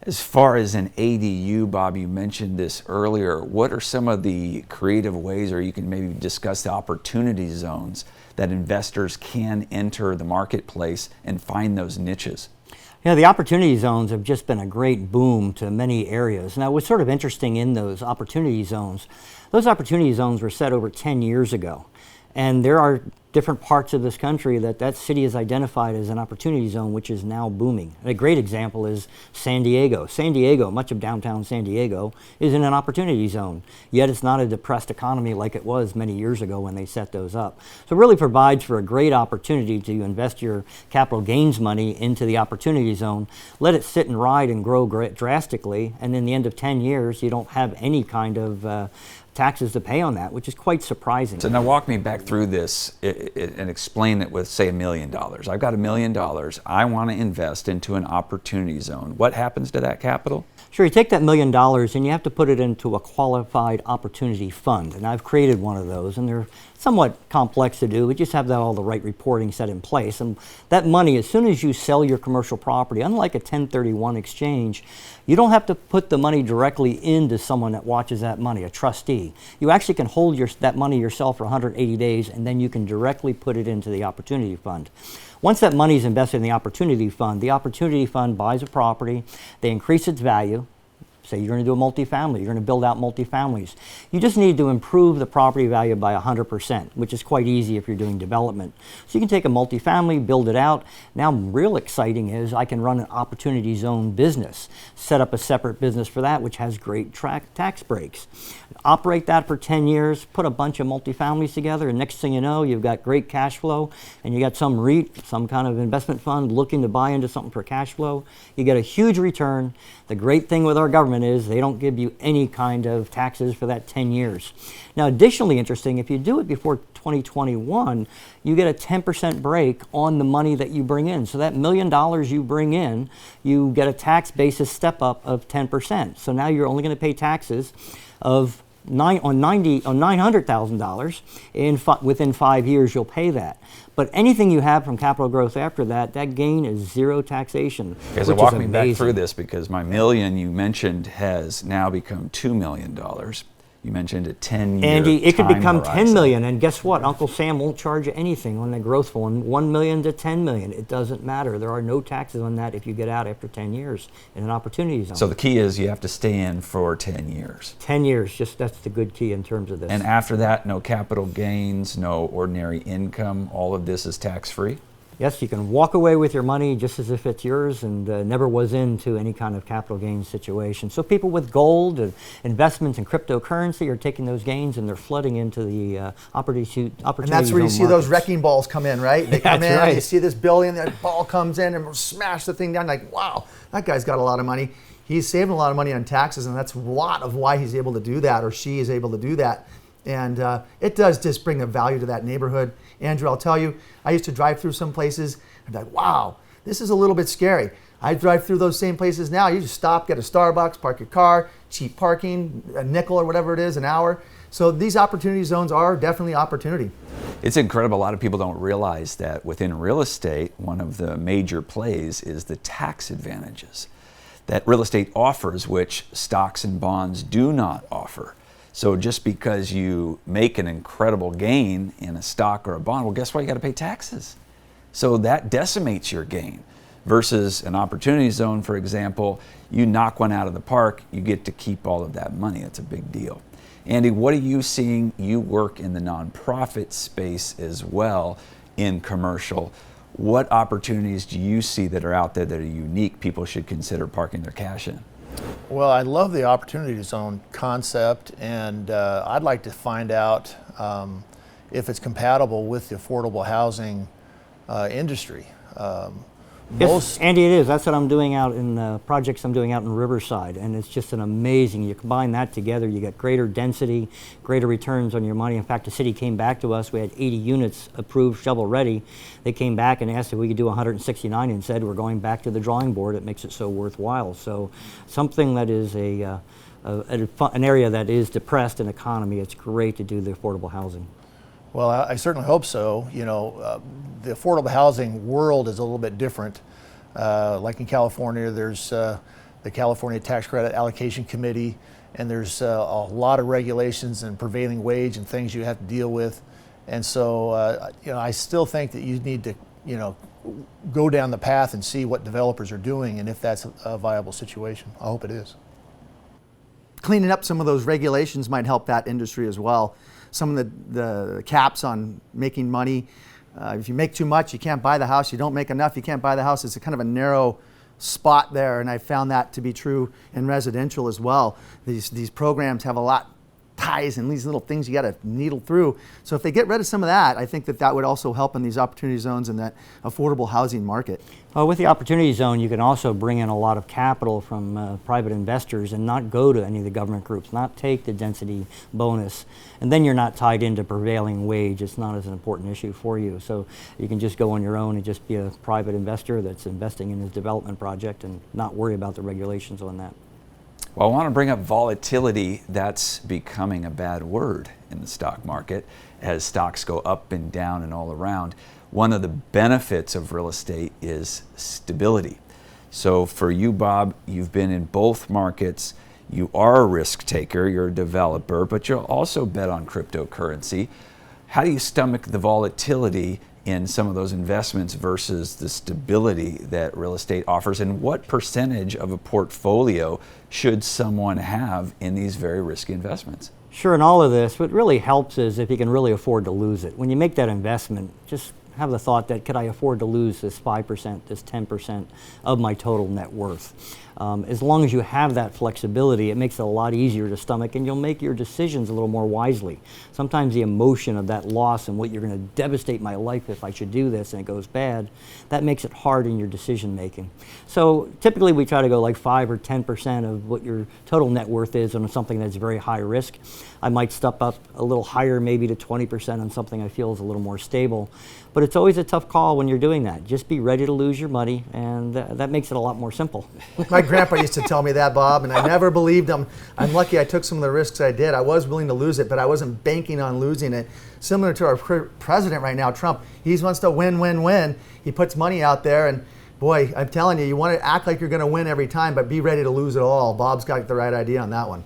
As far as an ADU, Bob, you mentioned this earlier. What are some of the creative ways, or you can maybe discuss the opportunity zones that investors can enter the marketplace and find those niches? You know, the opportunity zones have just been a great boom to many areas. Now, what's sort of interesting in those opportunity zones were set over 10 years ago. And there are different parts of this country that city is identified as an opportunity zone, which is now booming. And a great example is San Diego. San Diego, much of downtown San Diego, is in an opportunity zone. Yet it's not a depressed economy like it was many years ago when they set those up. So it really provides for a great opportunity to invest your capital gains money into the opportunity zone, let it sit and ride and grow drastically, and in the end of 10 years, you don't have any kind of taxes to pay on that, which is quite surprising. So now walk me back through this and explain it with, say, $1 million. I've got $1 million. I want to invest into an opportunity zone. What happens to that capital? Sure, you take that $1 million and you have to put it into a qualified opportunity fund. And I've created one of those, and they're somewhat complex to do. We just have all the right reporting set in place. And that money, as soon as you sell your commercial property, unlike a 1031 exchange, you don't have to put the money directly into someone that watches that money, a trustee. You actually can hold that money yourself for 180 days, and then you can directly put it into the opportunity fund. Once that money is invested in the opportunity fund buys a property, they increase its value. Say you're going to do a multifamily, you're going to build out multifamilies. You just need to improve the property value by 100%, which is quite easy if you're doing development. So you can take a multifamily, build it out. Now, real exciting is I can run an opportunity zone business, set up a separate business for that, which has great tax breaks. Operate that for 10 years, put a bunch of multifamilies together, and next thing you know, you've got great cash flow, and you got some REIT, some kind of investment fund looking to buy into something for cash flow. You get a huge return. The great thing with our government is they don't give you any kind of taxes for that 10 years. Now, additionally interesting, if you do it before 2021, you get a 10% break on the money that you bring in. So that $1 million you bring in, you get a tax basis step up of 10%. So now you're only going to pay taxes of $900,000. Within 5 years, you'll pay that. But anything you have from capital growth after that, that gain is zero taxation. Okay, so walk me back through this, because my million you mentioned has now become $2 million. You mentioned a 10-year Andy, it could become horizon. 10 million, and guess what? Uncle Sam won't charge you anything on the growth fund, 1 million to 10 million. It doesn't matter. There are no taxes on that if you get out after 10 years in an opportunity zone. So the key is you have to stay in for 10 years. 10 years, that's the good key in terms of this. And after that, no capital gains, no ordinary income. All of this is tax-free? Yes, you can walk away with your money just as if it's yours, and never was into any kind of capital gains situation. So people with gold and investments in cryptocurrency are taking those gains and they're flooding into the opportunity And that's where you see those wrecking balls come in, right? They come in, right. You see this building, that ball comes in and smash the thing down. Like, wow, that guy's got a lot of money. He's saving a lot of money on taxes, and that's a lot of why he's able to do that, or she is able to do that. And it does just bring a value to that neighborhood. Andrew, I'll tell you, I used to drive through some places and be like, wow, this is a little bit scary. I drive through those same places now. You just stop, get a Starbucks, park your car, cheap parking, a nickel or whatever it is, an hour. So these opportunity zones are definitely opportunity. It's incredible. A lot of people don't realize that within real estate, one of the major plays is the tax advantages that real estate offers, which stocks and bonds do not offer. So just because you make an incredible gain in a stock or a bond, well, guess what? You got to pay taxes. So that decimates your gain. Versus an opportunity zone, for example, you knock one out of the park, you get to keep all of that money. That's a big deal. Andy, what are you seeing? You work in the nonprofit space as well in commercial. What opportunities do you see that are out there that are unique people should consider parking their cash in? Well, I love the opportunity zone concept, and I'd like to find out if it's compatible with the affordable housing industry. Yes, Andy, it is. That's what I'm doing out in projects I'm doing out in Riverside, and it's just an amazing. You combine that together, you get greater density, greater returns on your money. In fact, the city came back to us. We had 80 units approved, shovel ready. They came back and asked if we could do 169, and said we're going back to the drawing board. It makes it so worthwhile. So, something that is an area that is depressed in economy. It's great to do the affordable housing. Well, I certainly hope so. You know, the affordable housing world is a little bit different. Like in California, there's the California Tax Credit Allocation Committee, and there's a lot of regulations and prevailing wage and things you have to deal with. And so, I still think that you need to, go down the path and see what developers are doing and if that's a viable situation. I hope it is. Cleaning up some of those regulations might help that industry as well. Some of the caps on making money. If you make too much, you can't buy the house. You don't make enough, you can't buy the house. It's a kind of a narrow spot there, and I found that to be true in residential as well. These programs have a lot ties and these little things you got to needle through. So if they get rid of some of that, I think that would also help in these opportunity zones and that affordable housing market. Well, with the opportunity zone, you can also bring in a lot of capital from private investors and not go to any of the government groups, not take the density bonus. And then you're not tied into prevailing wage. It's not as an important issue for you. So you can just go on your own and just be a private investor that's investing in his development project and not worry about the regulations on that. Well, I want to bring up volatility. That's becoming a bad word in the stock market as stocks go up and down and all around. One of the benefits of real estate is stability. So for you, Bob, you've been in both markets. You are a risk taker, you're a developer, but you'll also bet on cryptocurrency. How do you stomach the volatility in some of those investments versus the stability that real estate offers? And what percentage of a portfolio should someone have in these very risky investments? Sure, in all of this, what really helps is if you can really afford to lose it. When you make that investment, just have the thought that could I afford to lose this 5%, this 10% of my total net worth? As long as you have that flexibility, it makes it a lot easier to stomach and you'll make your decisions a little more wisely. Sometimes the emotion of that loss and what you're going to devastate my life if I should do this and it goes bad, that makes it hard in your decision making. So typically we try to go like 5 or 10% of what your total net worth is on something that's very high risk. I might step up a little higher, maybe to 20% on something I feel is a little more stable. But it's always a tough call when you're doing that. Just be ready to lose your money, and that makes it a lot more simple. My grandpa used to tell me that, Bob, and I never believed him. I'm lucky I took some of the risks I did. I was willing to lose it, but I wasn't banking on losing it. Similar to our president right now, Trump, he wants to win, win, win. He puts money out there, and boy, I'm telling you, you want to act like you're going to win every time, but be ready to lose it all. Bob's got the right idea on that one.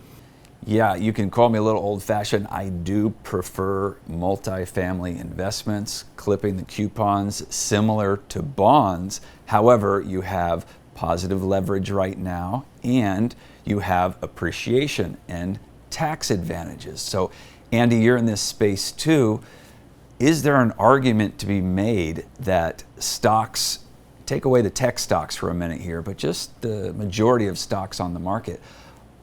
Yeah, you can call me a little old-fashioned. I do prefer multifamily investments, clipping the coupons, similar to bonds. However, you have positive leverage right now, and you have appreciation and tax advantages. So, Andy, you're in this space too. Is there an argument to be made that stocks, take away the tech stocks for a minute here, but just the majority of stocks on the market,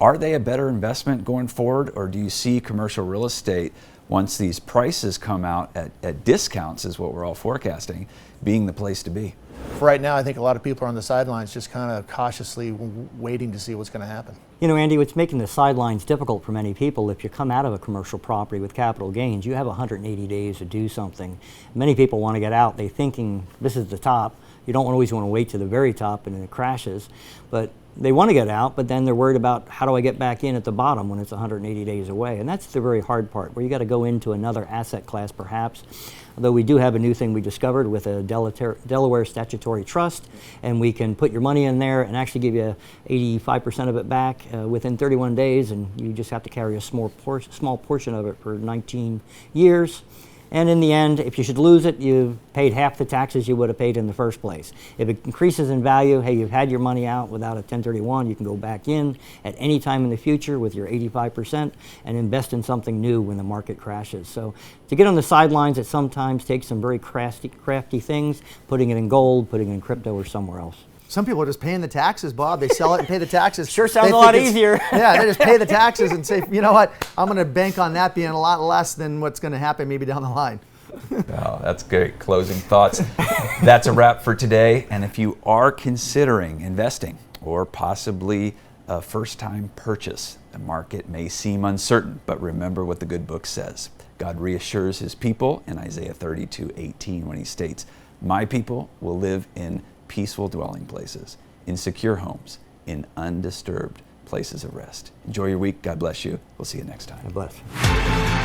are they a better investment going forward, or do you see commercial real estate, once these prices come out at discounts, is what we're all forecasting, being the place to be? For right now, I think a lot of people are on the sidelines just kind of cautiously waiting to see what's going to happen. You know, Andy, what's making the sidelines difficult for many people, if you come out of a commercial property with capital gains, you have 180 days to do something. Many people want to get out. They're thinking this is the top. You don't always want to wait to the very top and then it crashes. But they want to get out, but then they're worried about how do I get back in at the bottom when it's 180 days away. And that's the very hard part, where you got to go into another asset class perhaps. Although we do have a new thing we discovered with a Delaware statutory trust, and we can put your money in there and actually give you 85% of it back within 31 days, and you just have to carry a small portion of it for 19 years. And in the end, if you should lose it, you've paid half the taxes you would have paid in the first place. If it increases in value, hey, you've had your money out without a 1031, you can go back in at any time in the future with your 85% and invest in something new when the market crashes. So to get on the sidelines, it sometimes takes some very crafty things, putting it in gold, putting it in crypto or somewhere else. Some people are just paying the taxes, Bob. They sell it and pay the taxes. Sure sounds a lot easier. Yeah, they just pay the taxes and say, you know what, I'm going to bank on that being a lot less than what's going to happen maybe down the line. Oh, that's great closing thoughts. That's a wrap for today. And if you are considering investing or possibly a first-time purchase, the market may seem uncertain, but remember what the good book says. God reassures his people in Isaiah 32:18 when he states, "My people will live in peaceful dwelling places, in secure homes, in undisturbed places of rest." Enjoy your week. God bless you. We'll see you next time. God bless.